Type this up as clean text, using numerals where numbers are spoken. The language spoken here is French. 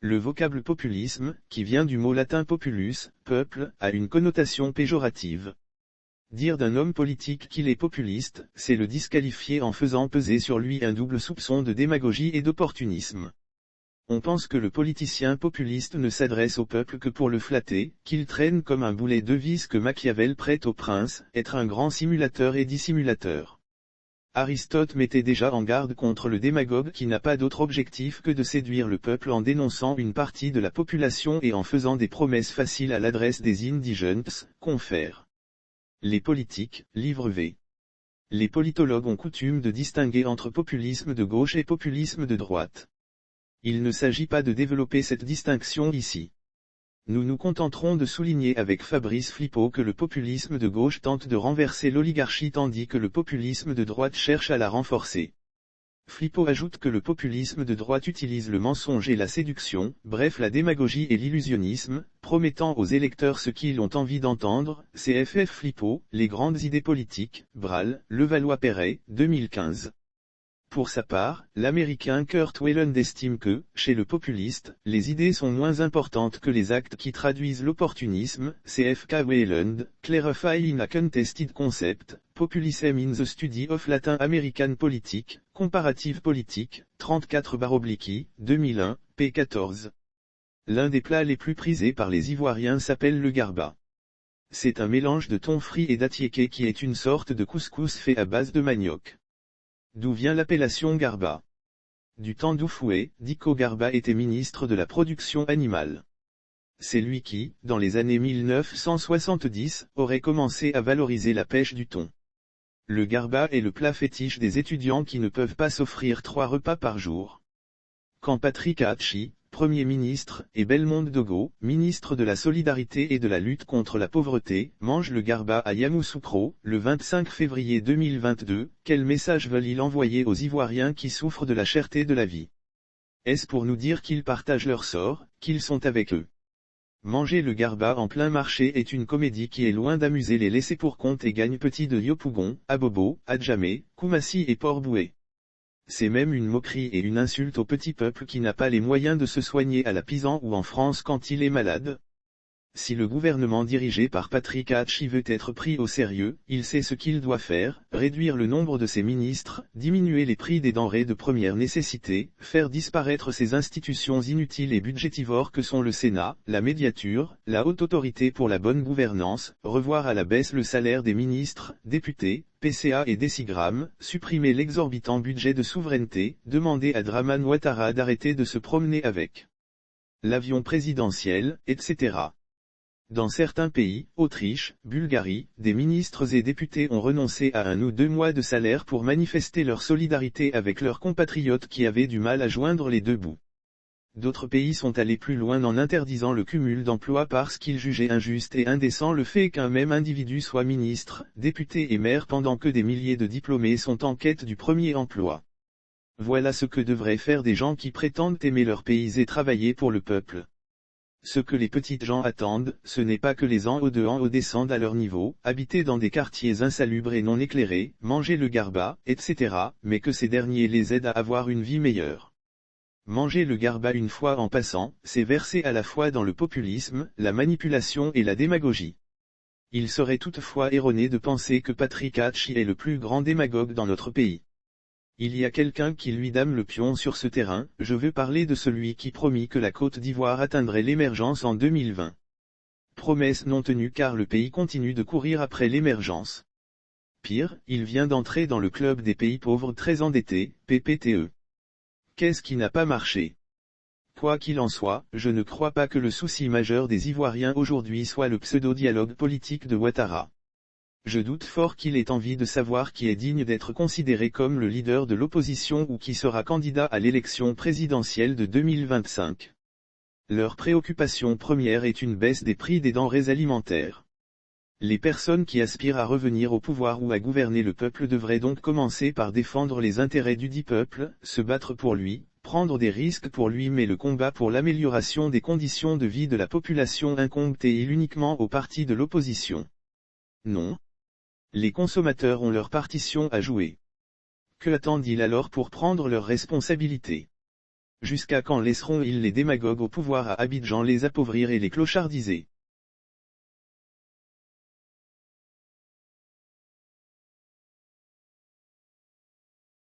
Le vocable populisme, qui vient du mot latin populus, peuple, a une connotation péjorative. Dire d'un homme politique qu'il est populiste, c'est le disqualifier en faisant peser sur lui un double soupçon de démagogie et d'opportunisme. On pense que le politicien populiste ne s'adresse au peuple que pour le flatter, qu'il traîne comme un boulet de vis que Machiavel prête au prince, être un grand simulateur et dissimulateur. Aristote mettait déjà en garde contre le démagogue qui n'a pas d'autre objectif que de séduire le peuple en dénonçant une partie de la population et en faisant des promesses faciles à l'adresse des indigents, confères. Les politiques, livre V. Les politologues ont coutume de distinguer entre populisme de gauche et populisme de droite. Il ne s'agit pas de développer cette distinction ici. Nous nous contenterons de souligner avec Fabrice Flippo que le populisme de gauche tente de renverser l'oligarchie tandis que le populisme de droite cherche à la renforcer. Flippo ajoute que le populisme de droite utilise le mensonge et la séduction, bref la démagogie et l'illusionnisme, promettant aux électeurs ce qu'ils ont envie d'entendre. CFF Flippo, Les grandes idées politiques, Bral, Levallois-Perret, 2015. Pour sa part, l'Américain Kurt Wayland estime que, chez le populiste, les idées sont moins importantes que les actes qui traduisent l'opportunisme. CFK Wayland, Clarify in a Contested Concept, Populism in the Study of Latin American Politics, Comparative Politique, 34/, 2001, p. 14. L'un des plats les plus prisés par les Ivoiriens s'appelle le garba. C'est un mélange de thon frit et d'attiéké qui est une sorte de couscous fait à base de manioc. D'où vient l'appellation garba? Du temps d'Oufoué, Dicko Garba était ministre de la production animale. C'est lui qui, dans les années 1970, aurait commencé à valoriser la pêche du thon. Le garba est le plat fétiche des étudiants qui ne peuvent pas s'offrir 3 repas par jour. Quand Patrick Hachi, Premier ministre, et Belmonde Dogo, ministre de la Solidarité et de la lutte contre la pauvreté, mange le garba à Yamoussoukro, le 25 février 2022, quel message veulent-ils envoyer aux Ivoiriens qui souffrent de la cherté de la vie? Est-ce pour nous dire qu'ils partagent leur sort, qu'ils sont avec eux? Manger le garba en plein marché est une comédie qui est loin d'amuser les laissés-pour-compte et gagne-petits de Yopougon, Abobo, Adjamé, Koumassi et Port-Boué. C'est même une moquerie et une insulte au petit peuple qui n'a pas les moyens de se soigner à la Pisan ou en France quand il est malade. Si le gouvernement dirigé par Patrick Hachi veut être pris au sérieux, il sait ce qu'il doit faire: réduire le nombre de ses ministres, diminuer les prix des denrées de première nécessité, faire disparaître ces institutions inutiles et budgétivores que sont le Sénat, la médiature, la haute autorité pour la bonne gouvernance, revoir à la baisse le salaire des ministres, députés, PCA et décigrammes, supprimer l'exorbitant budget de souveraineté, demander à Draman Ouattara d'arrêter de se promener avec l'avion présidentiel, etc. Dans certains pays, Autriche, Bulgarie, des ministres et députés ont renoncé à 1 ou 2 mois de salaire pour manifester leur solidarité avec leurs compatriotes qui avaient du mal à joindre les deux bouts. D'autres pays sont allés plus loin en interdisant le cumul d'emplois parce qu'ils jugeaient injuste et indécent le fait qu'un même individu soit ministre, député et maire pendant que des milliers de diplômés sont en quête du premier emploi. Voilà ce que devraient faire des gens qui prétendent aimer leur pays et travailler pour le peuple. Ce que les petites gens attendent, ce n'est pas que les en haut descendent à leur niveau, habiter dans des quartiers insalubres et non éclairés, manger le garba, etc., mais que ces derniers les aident à avoir une vie meilleure. Manger le garba une fois en passant, c'est verser à la fois dans le populisme, la manipulation et la démagogie. Il serait toutefois erroné de penser que Patrick Hachi est le plus grand démagogue dans notre pays. Il y a quelqu'un qui lui dame le pion sur ce terrain, je veux parler de celui qui promit que la Côte d'Ivoire atteindrait l'émergence en 2020. Promesse non tenue car le pays continue de courir après l'émergence. Pire, il vient d'entrer dans le club des pays pauvres très endettés, PPTE. Qu'est-ce qui n'a pas marché? Quoi qu'il en soit, je ne crois pas que le souci majeur des Ivoiriens aujourd'hui soit le pseudo-dialogue politique de Ouattara. Je doute fort qu'il ait envie de savoir qui est digne d'être considéré comme le leader de l'opposition ou qui sera candidat à l'élection présidentielle de 2025. Leur préoccupation première est une baisse des prix des denrées alimentaires. Les personnes qui aspirent à revenir au pouvoir ou à gouverner le peuple devraient donc commencer par défendre les intérêts du dit peuple, se battre pour lui, prendre des risques pour lui, mais le combat pour l'amélioration des conditions de vie de la population incombe-t-il uniquement aux partis de l'opposition? Non. Les consommateurs ont leur partition à jouer. Que attendent-ils alors pour prendre leurs responsabilités? Jusqu'à quand laisseront-ils les démagogues au pouvoir à Abidjan les appauvrir et les clochardiser?